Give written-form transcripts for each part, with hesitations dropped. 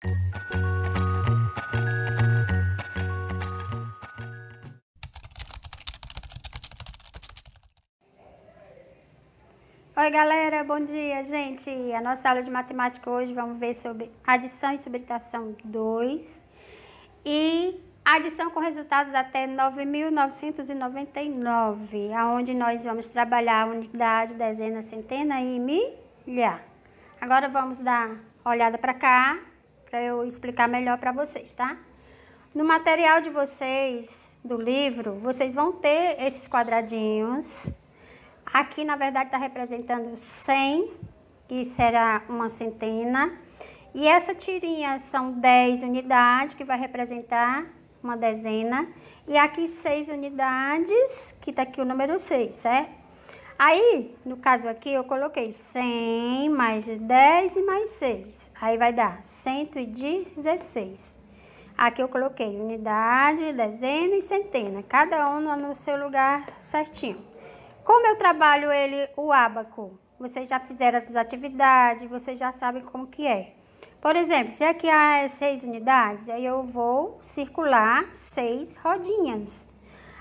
Oi galera, bom dia gente! A nossa aula de matemática hoje vamos ver sobre adição e subtração 2 e adição com resultados até 9.999, aonde nós vamos trabalhar unidade, dezena, centena e milhar. Agora vamos dar uma olhada para cá, para eu explicar melhor para vocês, tá? No material de vocês, do livro, vocês vão ter esses quadradinhos. Aqui, na verdade, está representando 100, que será uma centena. E essa tirinha são 10 unidades, que vai representar uma dezena. E aqui 6 unidades, que está aqui o número 6, certo? Aí, no caso aqui, eu coloquei 100 mais 10 e mais 6. Aí vai dar 116. Aqui eu coloquei unidade, dezena e centena, cada um no seu lugar certinho. Como eu trabalho o ábaco, vocês já fizeram essas atividades, vocês já sabem como que é. Por exemplo, se aqui há 6 unidades, aí eu vou circular 6 rodinhas.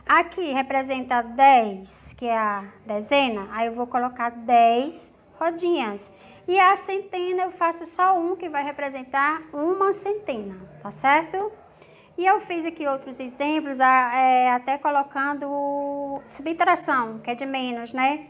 Aqui representa 10, que é a dezena, aí eu vou colocar 10 rodinhas. E a centena eu faço só um, que vai representar uma centena, tá certo? E eu fiz aqui outros exemplos, até colocando subtração, que é de menos, né?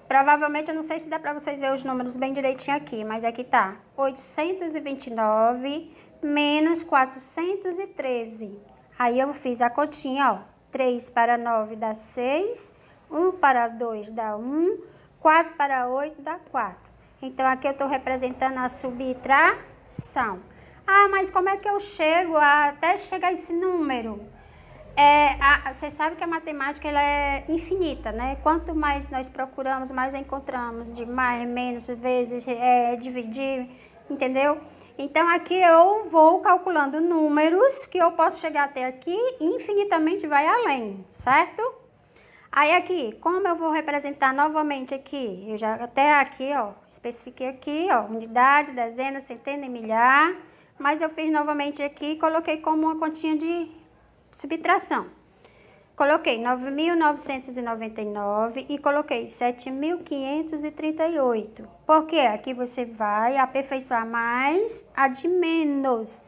Provavelmente, eu não sei se dá para vocês verem os números bem direitinho aqui, mas aqui tá 829 menos 413. Aí eu fiz a continha, ó, 3 para 9 dá 6, 1 para 2 dá 1, 4 para 8 dá 4. Então, aqui eu estou representando a subtração. Ah, mas como é que eu chego até chegar a esse número? Você sabe que a matemática ela é infinita, né? Quanto mais nós procuramos, mais encontramos. De mais, menos, vezes, dividir, entendeu? Então, aqui eu vou calculando números que eu posso chegar até aqui e infinitamente vai além, certo? Aí aqui, como eu vou representar novamente aqui? Eu já até aqui, ó, especifiquei aqui, ó, unidade, dezena, centena e milhar. Mas eu fiz novamente aqui e coloquei como uma continha de subtração. Coloquei 9.999 e coloquei 7.538. Porque aqui você vai aperfeiçoar mais a de menos.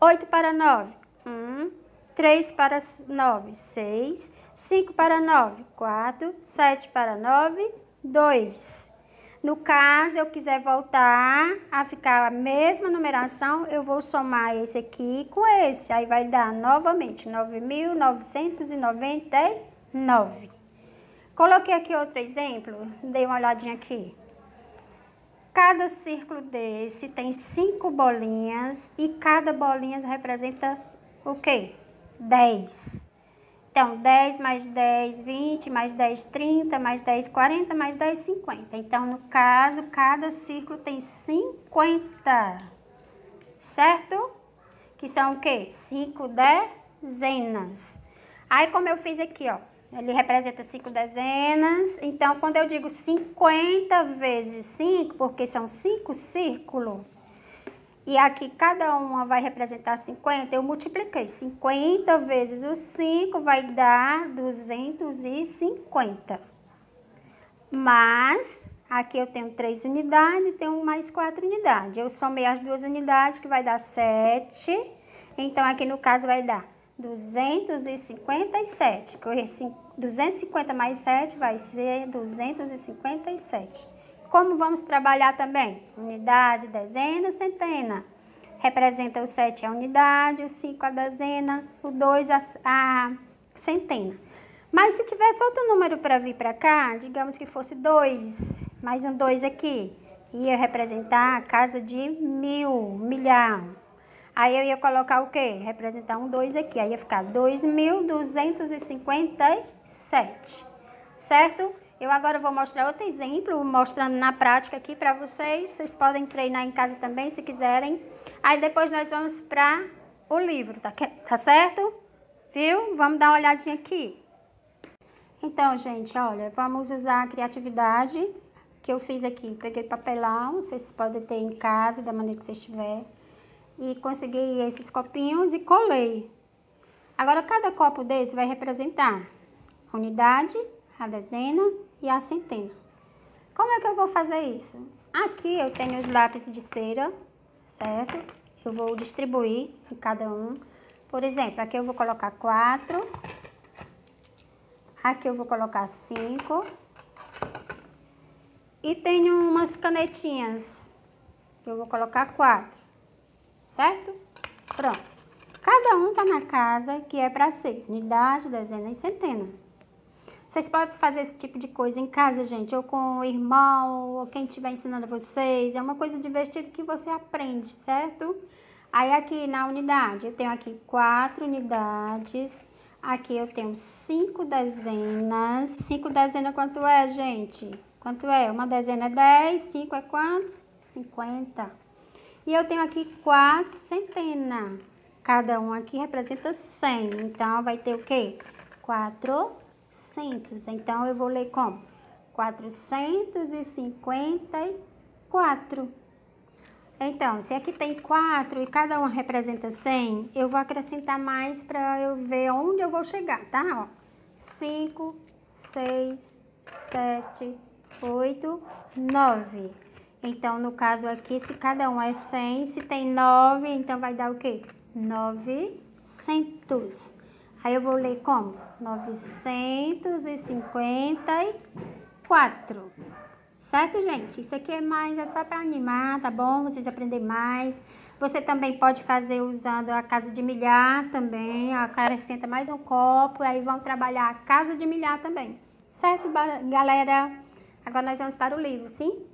8 para 9, 1. 3 para 9, 6. 5 para 9, 4. 7 para 9, 2. No caso, eu quiser voltar a ficar a mesma numeração, eu vou somar esse aqui com esse. Aí vai dar novamente 9.999. Coloquei aqui outro exemplo, dei uma olhadinha aqui. Cada círculo desse tem 5 bolinhas e cada bolinha representa o quê? 10. Então, 10 mais 10, 20, mais 10, 30, mais 10, 40, mais 10, 50. Então, no caso, cada círculo tem 50, certo? Que são o quê? 5 dezenas. Aí, como eu fiz aqui, ó, ele representa 5 dezenas. Então, quando eu digo 50 vezes 5, porque são 5 círculos, e aqui cada uma vai representar 50, eu multipliquei. 50 vezes o 5 vai dar 250. Mas, aqui eu tenho 3 unidades, tenho mais 4 unidades. Eu somei as 2 unidades, que vai dar 7. Então, aqui no caso vai dar 257. 250 mais 7 vai ser 257. Como vamos trabalhar também? Unidade, dezena, centena. Representa o 7 a unidade, o 5 a dezena, o 2 a centena. Mas se tivesse outro número para vir para cá, digamos que fosse 2, mais um 2 aqui, ia representar a casa de milhar. Aí eu ia colocar o quê? Representar um 2 aqui, aí ia ficar 2.257, certo? Eu agora vou mostrar outro exemplo, mostrando na prática aqui para vocês. Vocês podem treinar em casa também, se quiserem. Aí depois nós vamos para o livro, tá certo? Viu? Vamos dar uma olhadinha aqui. Então, gente, olha, vamos usar a criatividade que eu fiz aqui. Peguei papelão, vocês podem ter em casa, da maneira que vocês tiverem. e consegui esses copinhos e colei. Agora, cada copo desse vai representar a unidade, a dezena e a centena. Como é que eu vou fazer isso? Aqui eu tenho os lápis de cera, certo? Eu vou distribuir em cada um. Por exemplo, aqui eu vou colocar 4. Aqui eu vou colocar 5. E tenho umas canetinhas. Eu vou colocar 4. Certo? Pronto. Cada um tá na casa que é para ser unidade, dezena e centena. Vocês podem fazer esse tipo de coisa em casa, gente, ou com o irmão, ou quem estiver ensinando vocês. É uma coisa divertida que você aprende, certo? Aí aqui na unidade, eu tenho aqui 4 unidades. Aqui eu tenho 5 dezenas. 5 dezenas quanto é, gente? Quanto é? Uma dezena é 10, 5 é quanto? 50. E eu tenho aqui 4 centenas. Cada um aqui representa 100. Então, vai ter o quê? 400. Então, eu vou ler como? 454. Então, se aqui tem 4 e cada um representa 100, eu vou acrescentar mais para eu ver onde eu vou chegar, tá? Ó, 5, 6, 7, 8, 9. Então, no caso aqui, se cada um é 100, se tem 9, então vai dar o quê? 900. Aí eu vou ler como? 954. Certo, gente? Isso aqui é só para animar, tá bom? Vocês aprenderem mais. Você também pode fazer usando a casa de milhar também. Acrescenta mais um copo, aí vão trabalhar a casa de milhar também. Certo, galera? Agora nós vamos para o livro, sim?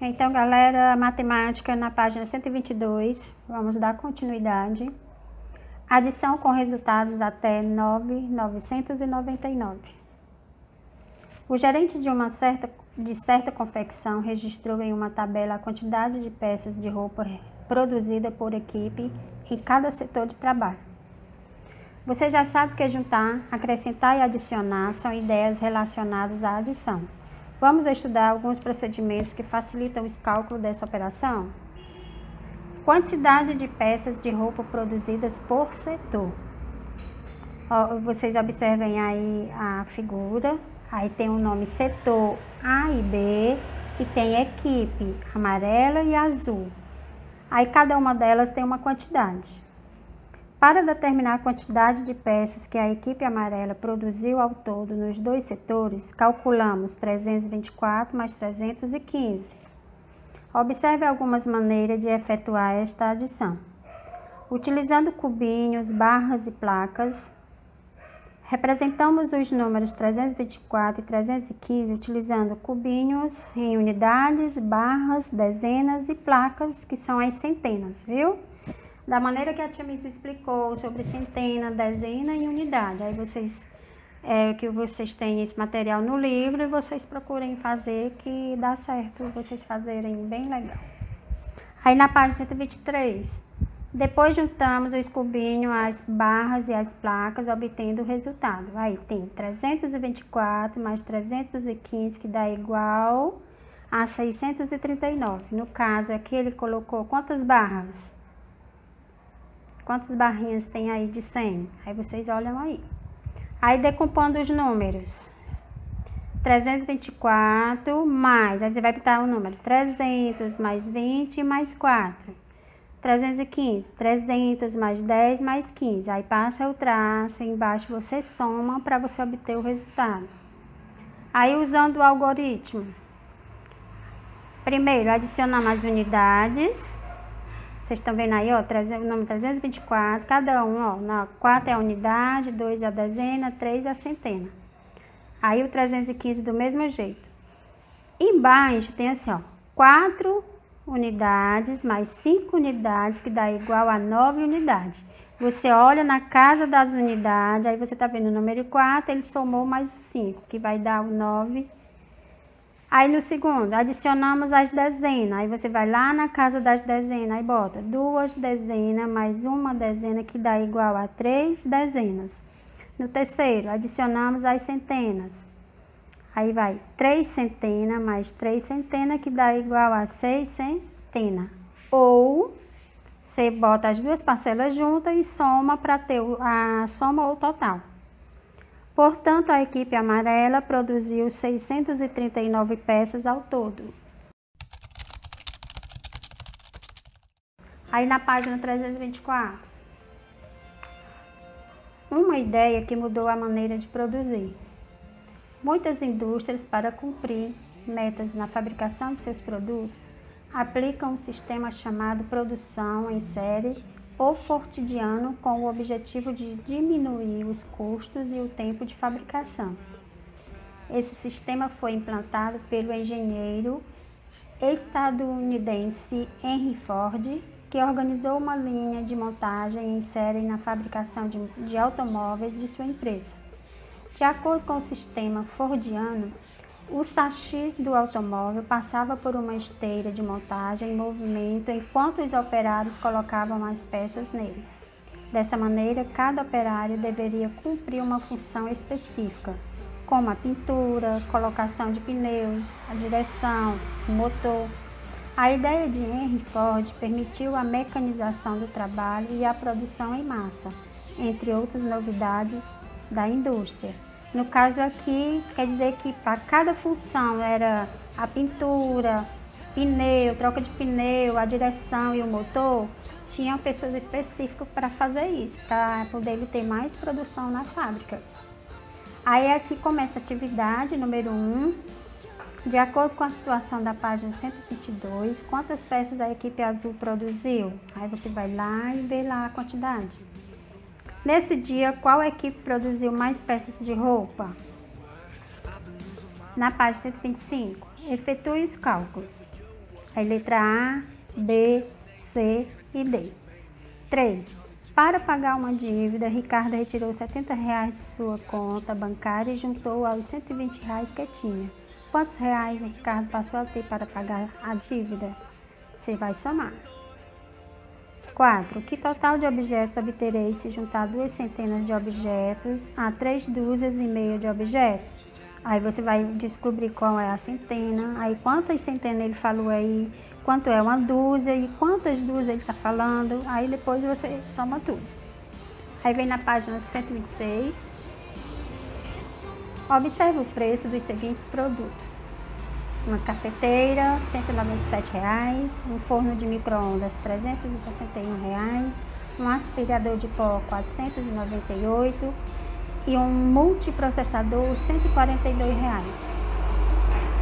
Então, galera, matemática na página 122. Vamos dar continuidade. Adição com resultados até 9.999. O gerente de certa confecção registrou em uma tabela a quantidade de peças de roupa produzida por equipe em cada setor de trabalho. Você já sabe que juntar, acrescentar e adicionar são ideias relacionadas à adição. Vamos estudar alguns procedimentos que facilitam os cálculos dessa operação? Quantidade de peças de roupa produzidas por setor. Vocês observem aí a figura. Aí tem o nome setor A e B e tem equipe amarela e azul. Aí cada uma delas tem uma quantidade. Para determinar a quantidade de peças que a equipe amarela produziu ao todo nos dois setores, calculamos 324 mais 315. Observe algumas maneiras de efetuar esta adição. Utilizando cubinhos, barras e placas, representamos os números 324 e 315 utilizando cubinhos em unidades, barras, dezenas e placas, que são as centenas, viu? Da maneira que a tia Miss explicou sobre centena, dezena e unidade. Aí vocês têm esse material no livro e vocês procurem fazer, que dá certo vocês fazerem bem legal. Aí na página 123, depois juntamos os cubinhos, as barras e as placas, obtendo o resultado. Aí tem 324 mais 315, que dá igual a 639. No caso, aqui ele colocou quantas barras? Quantas barrinhas tem aí de 100? Aí vocês olham aí. Aí decompondo os números. 324 mais, aí você vai botar o número 300 mais 20 mais 4. 315, 300 mais 10 mais 15. Aí passa o traço, embaixo você soma para você obter o resultado. Aí usando o algoritmo. Primeiro, adicionamos as unidades. Vocês estão vendo aí, ó, o número 324, cada um, ó, 4 é a unidade, 2 é a dezena, 3 é a centena. Aí o 315 do mesmo jeito. Embaixo tem assim, ó, 4 unidades mais 5 unidades, que dá igual a 9 unidades. Você olha na casa das unidades, aí você tá vendo o número 4, ele somou mais o 5, que vai dar o 9. Aí no segundo, adicionamos as dezenas. Aí você vai lá na casa das dezenas, aí bota 2 dezenas mais 1 dezena, que dá igual a 3 dezenas. No terceiro, adicionamos as centenas. Aí vai 3 centenas mais 3 centenas, que dá igual a 6 centenas. Ou Você bota as duas parcelas juntas e soma para ter a soma ou total. Portanto, a equipe amarela produziu 639 peças ao todo. Aí na página 324. Uma ideia que mudou a maneira de produzir. Muitas indústrias, para cumprir metas na fabricação de seus produtos, aplicam um sistema chamado produção em série ou fortidiano com o objetivo de diminuir os custos e o tempo de fabricação. Esse sistema foi implantado pelo engenheiro estadunidense Henry Ford, que organizou uma linha de montagem em série na fabricação de automóveis de sua empresa. De acordo com o sistema fordiano, o chassi do automóvel passava por uma esteira de montagem em movimento enquanto os operários colocavam as peças nele. Dessa maneira, cada operário deveria cumprir uma função específica, como a pintura, colocação de pneus, a direção, o motor. A ideia de Henry Ford permitiu a mecanização do trabalho e a produção em massa, entre outras novidades da indústria. No caso aqui, quer dizer que para cada função era a pintura, pneu, troca de pneu, a direção e o motor, tinham pessoas específicas para fazer isso, para poder ter mais produção na fábrica. Aí aqui começa a atividade número 1. De acordo com a situação da página 122, quantas peças a equipe azul produziu? Aí você vai lá e vê lá a quantidade. Nesse dia, qual equipe produziu mais peças de roupa? Na página 125, efetue os cálculos. Aí letra A, B, C e D. 3. Para pagar uma dívida, Ricardo retirou R$70 de sua conta bancária e juntou aos R$120 que tinha. Quantos reais Ricardo passou a ter para pagar a dívida? Você vai somar. 4. Que total de objetos obterei se juntar 2 centenas de objetos a 3 dúzias e meia de objetos? Aí você vai descobrir qual é a centena, aí quantas centenas ele falou aí, quanto é uma dúzia e quantas dúzias ele está falando, aí depois você soma tudo. Aí vem na página 126. Observe o preço dos seguintes produtos. Uma cafeteira, R$197, um forno de micro-ondas, R$361, um aspirador de pó, R$498 e um multiprocessador, R$142.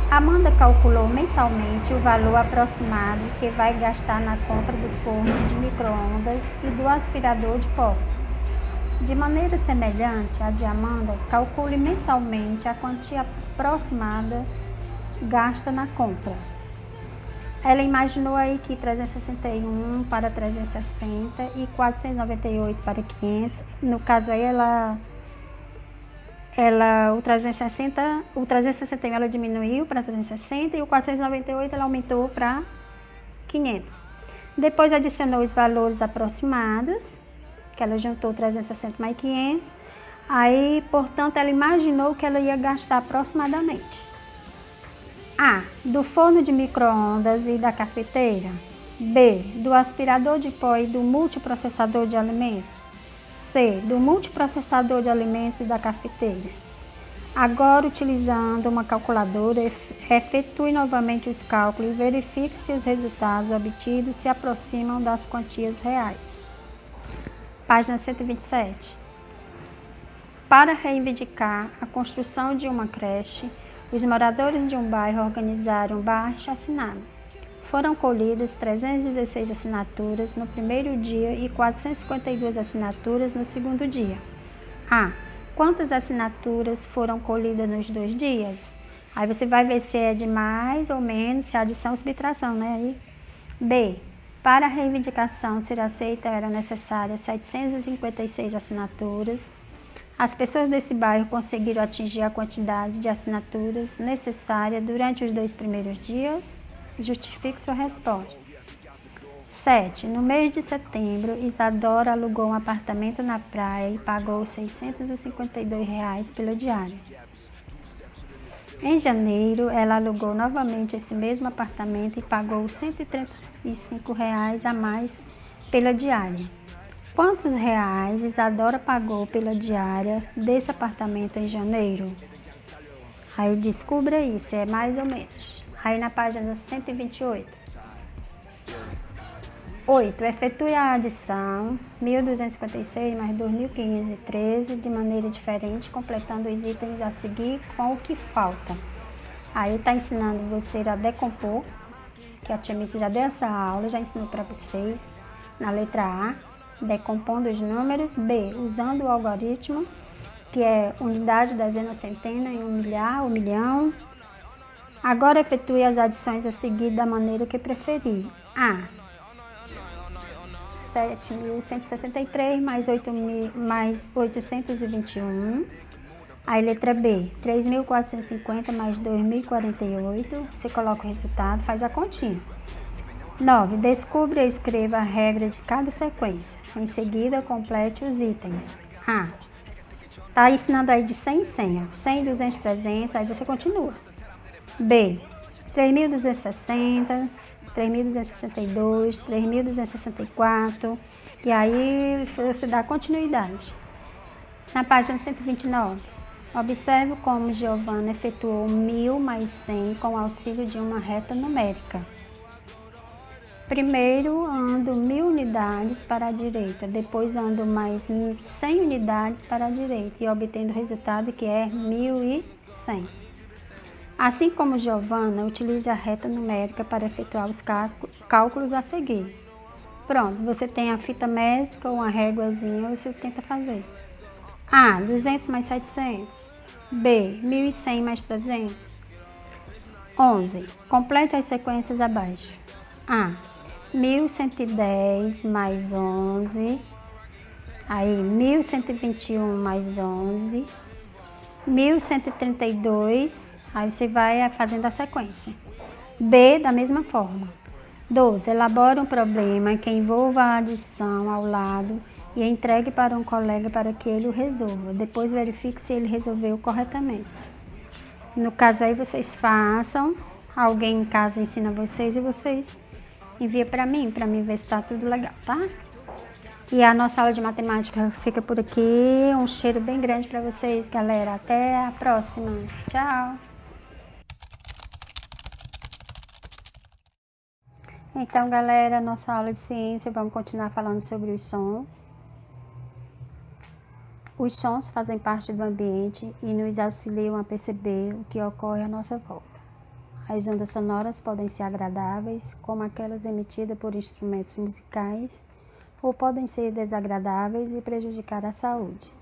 Amanda calculou mentalmente o valor aproximado que vai gastar na compra do forno de micro-ondas e do aspirador de pó. De maneira semelhante à de Amanda, calcule mentalmente a quantia aproximada gasta na compra. Ela imaginou aí que 361 para 360 e 498 para 500. No caso aí o 361 ela diminuiu para 360 e o 498 ela aumentou para 500. Depois adicionou os valores aproximados, que ela juntou 360 mais 500. Aí, portanto, ela imaginou que ela ia gastar aproximadamente. A. Do forno de micro-ondas e da cafeteira. B. Do aspirador de pó e do multiprocessador de alimentos. C. Do multiprocessador de alimentos e da cafeteira. Agora, utilizando uma calculadora, efetue novamente os cálculos e verifique se os resultados obtidos se aproximam das quantias reais. Página 127. Para reivindicar a construção de uma creche, os moradores de um bairro organizaram um abaixo-assinado. Foram colhidas 316 assinaturas no primeiro dia e 452 assinaturas no segundo dia. A. Quantas assinaturas foram colhidas nos 2 dias? Aí você vai ver se é de mais ou menos, se é adição ou subtração, né? Aí. B. Para a reivindicação ser aceita, eram necessárias 756 assinaturas. As pessoas desse bairro conseguiram atingir a quantidade de assinaturas necessária durante os 2 primeiros dias? Justifique sua resposta. 7. No mês de setembro, Isadora alugou um apartamento na praia e pagou R$652 pela diária. Em janeiro, ela alugou novamente esse mesmo apartamento e pagou R$135 a mais pela diária. Quantos reais Isadora pagou pela diária desse apartamento em janeiro? Aí descubra aí, se é mais ou menos. Aí na página 128. 8. Efetue a adição 1.256 mais 2.513 de maneira diferente, completando os itens a seguir com o que falta. Aí está ensinando você a decompor, que a tia Missy já deu essa aula, já ensinou para vocês. Na letra A, decompondo os números. B, usando o algoritmo, que é unidade, dezena, centena, em um milhar, um milhão. Agora efetue as adições a seguir da maneira que preferir. A, 7.163 mais 821. Aí letra B, 3.450 mais 2.048. Você coloca o resultado, faz a continha. 9. Descubra e escreva a regra de cada sequência. Em seguida, complete os itens. A. Tá ensinando aí de 100 em 100. Ó. 100, 200, 300, aí você continua. B. 3.260, 3.262, 3.264. E aí você dá continuidade. Na página 129. Observe como Giovanna efetuou 1.000 mais 100 com o auxílio de uma reta numérica. Primeiro ando 1.000 unidades para a direita, depois ando mais 100 unidades para a direita e obtendo o resultado que é 1.100. Assim como Giovanna, utilize a reta numérica para efetuar os cálculos a seguir. Pronto, você tem a fita métrica ou uma réguazinha, você tenta fazer. A, 200 mais 700. B, 1.100 mais 300. 11. Complete as sequências abaixo. A, 1.110 mais 11. Aí, 1.121 mais 11. 1.132. Aí você vai fazendo a sequência. B, da mesma forma. 12. Elabore um problema que envolva a adição ao lado e entregue para um colega para que ele o resolva. Depois verifique se ele resolveu corretamente. No caso aí vocês façam, alguém em casa ensina vocês e vocês enviam para mim ver se está tudo legal, tá? E a nossa aula de matemática fica por aqui. Um cheiro bem grande para vocês, galera. Até a próxima. Tchau! Então, galera, nossa aula de ciência, vamos continuar falando sobre os sons. Os sons fazem parte do ambiente e nos auxiliam a perceber o que ocorre à nossa volta. As ondas sonoras podem ser agradáveis, como aquelas emitidas por instrumentos musicais, ou podem ser desagradáveis e prejudicar a saúde.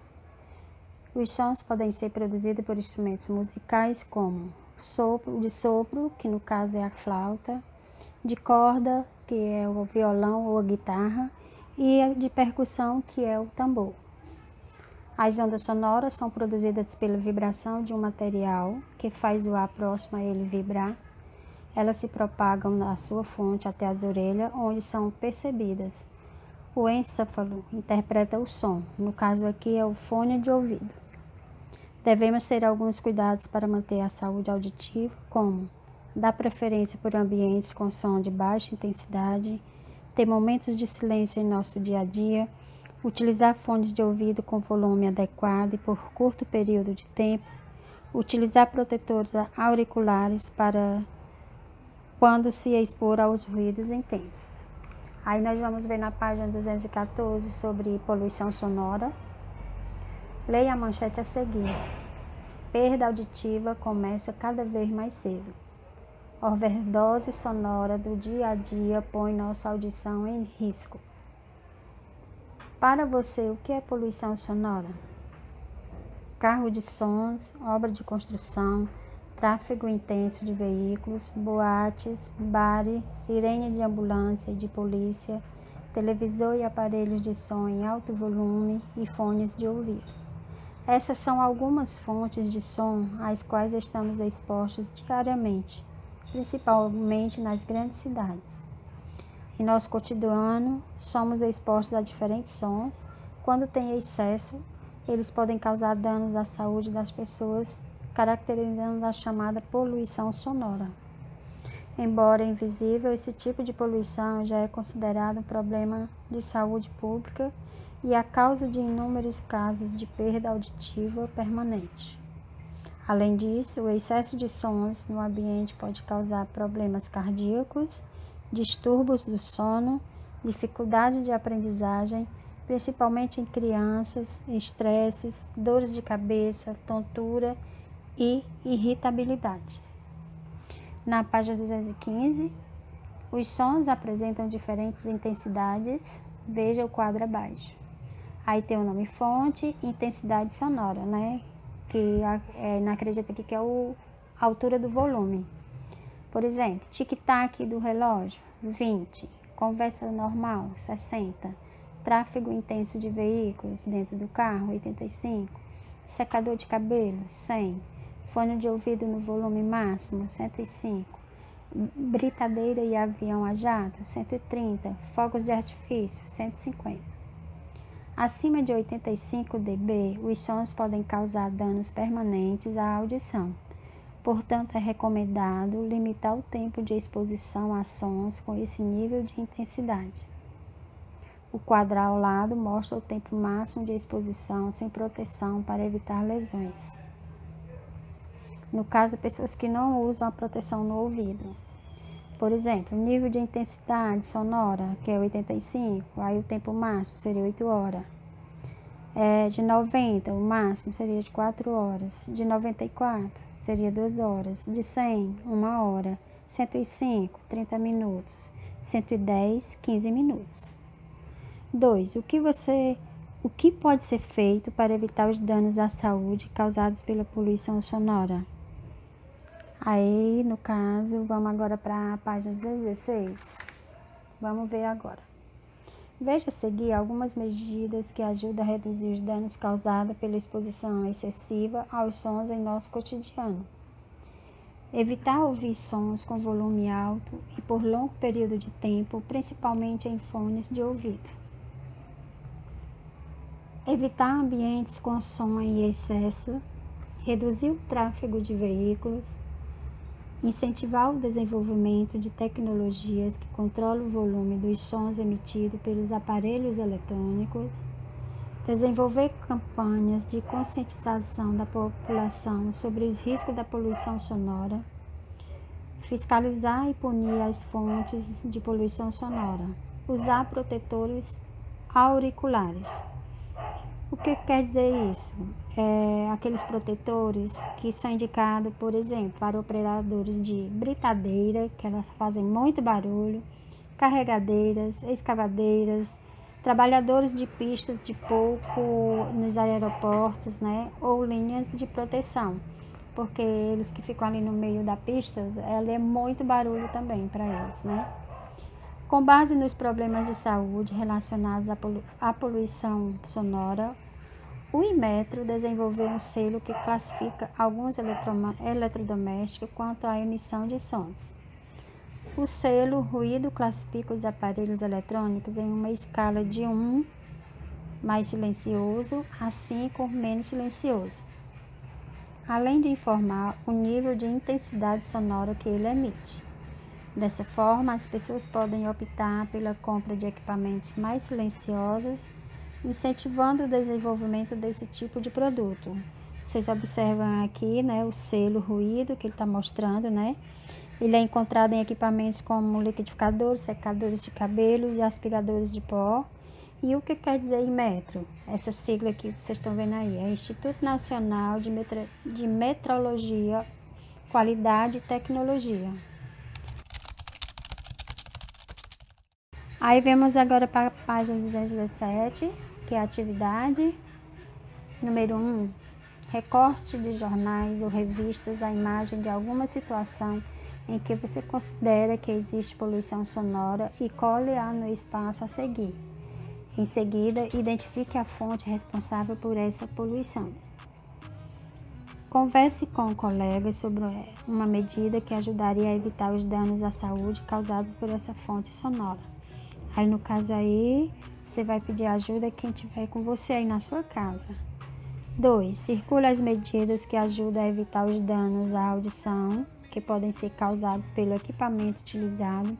Os sons podem ser produzidos por instrumentos musicais como de sopro, que no caso é a flauta, de corda, que é o violão ou a guitarra, e de percussão, que é o tambor. As ondas sonoras são produzidas pela vibração de um material que faz o ar próximo a ele vibrar. Elas se propagam da sua fonte até as orelhas, onde são percebidas. O encéfalo interpreta o som, no caso aqui é o fone de ouvido. Devemos ter alguns cuidados para manter a saúde auditiva, como dar preferência por ambientes com som de baixa intensidade, ter momentos de silêncio em nosso dia a dia, utilizar fones de ouvido com volume adequado e por curto período de tempo, utilizar protetores auriculares para quando se expor aos ruídos intensos. Aí nós vamos ver na página 214 sobre poluição sonora. Leia a manchete a seguir. Perda auditiva começa cada vez mais cedo. Overdose sonora do dia a dia põe nossa audição em risco. Para você, o que é poluição sonora? Carro de sons, obra de construção, tráfego intenso de veículos, boates, bares, sirenes de ambulância e de polícia, televisor e aparelhos de som em alto volume e fones de ouvido. Essas são algumas fontes de som às quais estamos expostos diariamente, principalmente nas grandes cidades. Em nosso cotidiano, somos expostos a diferentes sons. Quando tem excesso, eles podem causar danos à saúde das pessoas, caracterizando a chamada poluição sonora. Embora invisível, esse tipo de poluição já é considerado um problema de saúde pública e a causa de inúmeros casos de perda auditiva permanente. Além disso, o excesso de sons no ambiente pode causar problemas cardíacos, distúrbios do sono, dificuldade de aprendizagem, principalmente em crianças, estresses, dores de cabeça, tontura e irritabilidade. Na página 215, os sons apresentam diferentes intensidades, veja o quadro abaixo. Aí tem o nome fonte e intensidade sonora, né? Que acredita aqui que é a altura do volume. Por exemplo, tic-tac do relógio, 20. Conversa normal, 60. Tráfego intenso de veículos dentro do carro, 85. Secador de cabelo, 100. Fone de ouvido no volume máximo, 105. Britadeira e avião a jato, 130. Fogos de artifício, 150. Acima de 85 dB, os sons podem causar danos permanentes à audição. Portanto, é recomendado limitar o tempo de exposição a sons com esse nível de intensidade. O quadro ao lado mostra o tempo máximo de exposição sem proteção para evitar lesões. No caso, pessoas que não usam a proteção no ouvido. Por exemplo, nível de intensidade sonora, que é 85, aí o tempo máximo seria 8 horas. De 90, o máximo seria de 4 horas. De 94, seria 2 horas. De 100, 1 hora. 105, 30 minutos. 110, 15 minutos. 2. O que pode ser feito para evitar os danos à saúde causados pela poluição sonora? Aí, no caso, vamos agora para a página 216. Vamos ver agora. Veja a seguir algumas medidas que ajudam a reduzir os danos causados pela exposição excessiva aos sons em nosso cotidiano. Evitar ouvir sons com volume alto e por longo período de tempo, principalmente em fones de ouvido. Evitar ambientes com som em excesso. Reduzir o tráfego de veículos. Incentivar o desenvolvimento de tecnologias que controlam o volume dos sons emitidos pelos aparelhos eletrônicos. Desenvolver campanhas de conscientização da população sobre os riscos da poluição sonora. Fiscalizar e punir as fontes de poluição sonora. Usar protetores auriculares. O que quer dizer isso? Aqueles protetores que são indicados, por exemplo, para operadores de britadeira, que elas fazem muito barulho, carregadeiras, escavadeiras, trabalhadores de pistas de pouco nos aeroportos, né? Ou linhas de proteção, porque eles que ficam ali no meio da pista, ela é muito barulho também para eles, né? Com base nos problemas de saúde relacionados à poluição sonora, o Inmetro desenvolveu um selo que classifica alguns eletrodomésticos quanto à emissão de sons. O selo ruído classifica os aparelhos eletrônicos em uma escala de 1, mais silencioso, a 5, menos silencioso, além de informar o nível de intensidade sonora que ele emite. Dessa forma, as pessoas podem optar pela compra de equipamentos mais silenciosos, incentivando o desenvolvimento desse tipo de produto. Vocês observam aqui, né, o selo ruído que ele está mostrando, né? Ele é encontrado em equipamentos como liquidificadores, secadores de cabelos e aspiradores de pó. E o que quer dizer Inmetro? Essa sigla que vocês estão vendo aí é Instituto Nacional de Metrologia, Qualidade e Tecnologia. Aí vemos agora para a página 217, que é a atividade. Número 1. Recorte de jornais ou revistas a imagem de alguma situação em que você considera que existe poluição sonora e cole-a no espaço a seguir. Em seguida, identifique a fonte responsável por essa poluição. Converse com um colega sobre uma medida que ajudaria a evitar os danos à saúde causados por essa fonte sonora. Aí, no caso aí, você vai pedir ajuda a quem estiver com você aí na sua casa. 2. Circule as medidas que ajudam a evitar os danos à audição, que podem ser causados pelo equipamento utilizado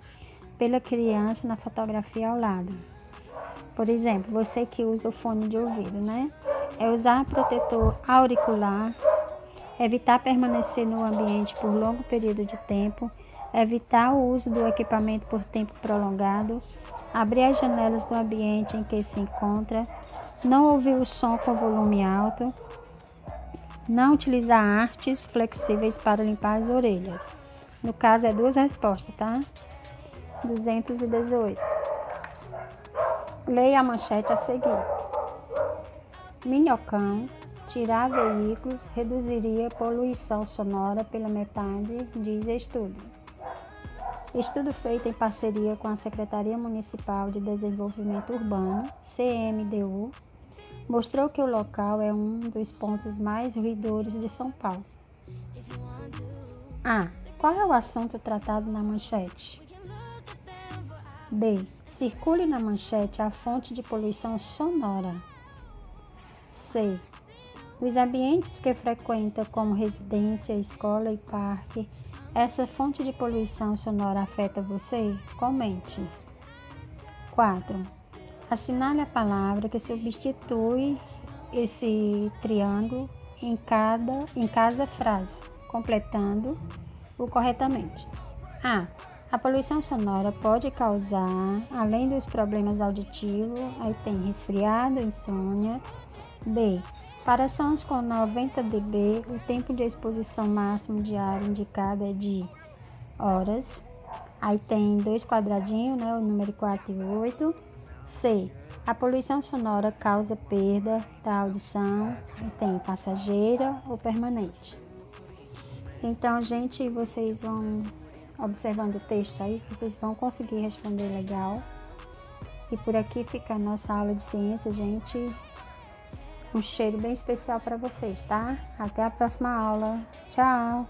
pela criança na fotografia ao lado. Por exemplo, você que usa o fone de ouvido, né? É usar protetor auricular, evitar permanecer no ambiente por longo período de tempo, evitar o uso do equipamento por tempo prolongado, abrir as janelas do ambiente em que se encontra, não ouvir o som com volume alto, não utilizar artes flexíveis para limpar as orelhas. No caso, é 2 respostas, tá? 218. Leia a manchete a seguir. Minhocão, tirar veículos reduziria poluição sonora pela metade, diz estudo. Estudo feito em parceria com a Secretaria Municipal de Desenvolvimento Urbano, CMDU, mostrou que o local é um dos pontos mais ruidosos de São Paulo. A. Qual é o assunto tratado na manchete? B. Circule na manchete a fonte de poluição sonora. C. Nos ambientes que frequenta, como residência, escola e parque, essa fonte de poluição sonora afeta você? Comente. 4. Assinale a palavra que substitui esse triângulo em cada frase, completando-o corretamente. A. A poluição sonora pode causar, além dos problemas auditivos, aí tem resfriado, insônia. B. Para sons com 90 dB, o tempo de exposição máximo diário indicado é de horas. Aí tem 2 quadradinhos, né? O número 4 e 8. C. A poluição sonora causa perda da audição. Aí tem passageira ou permanente. Então, gente, vocês vão observando o texto aí, vocês vão conseguir responder legal. E por aqui fica a nossa aula de ciência, gente. Um cheiro bem especial para vocês, tá? Até a próxima aula. Tchau!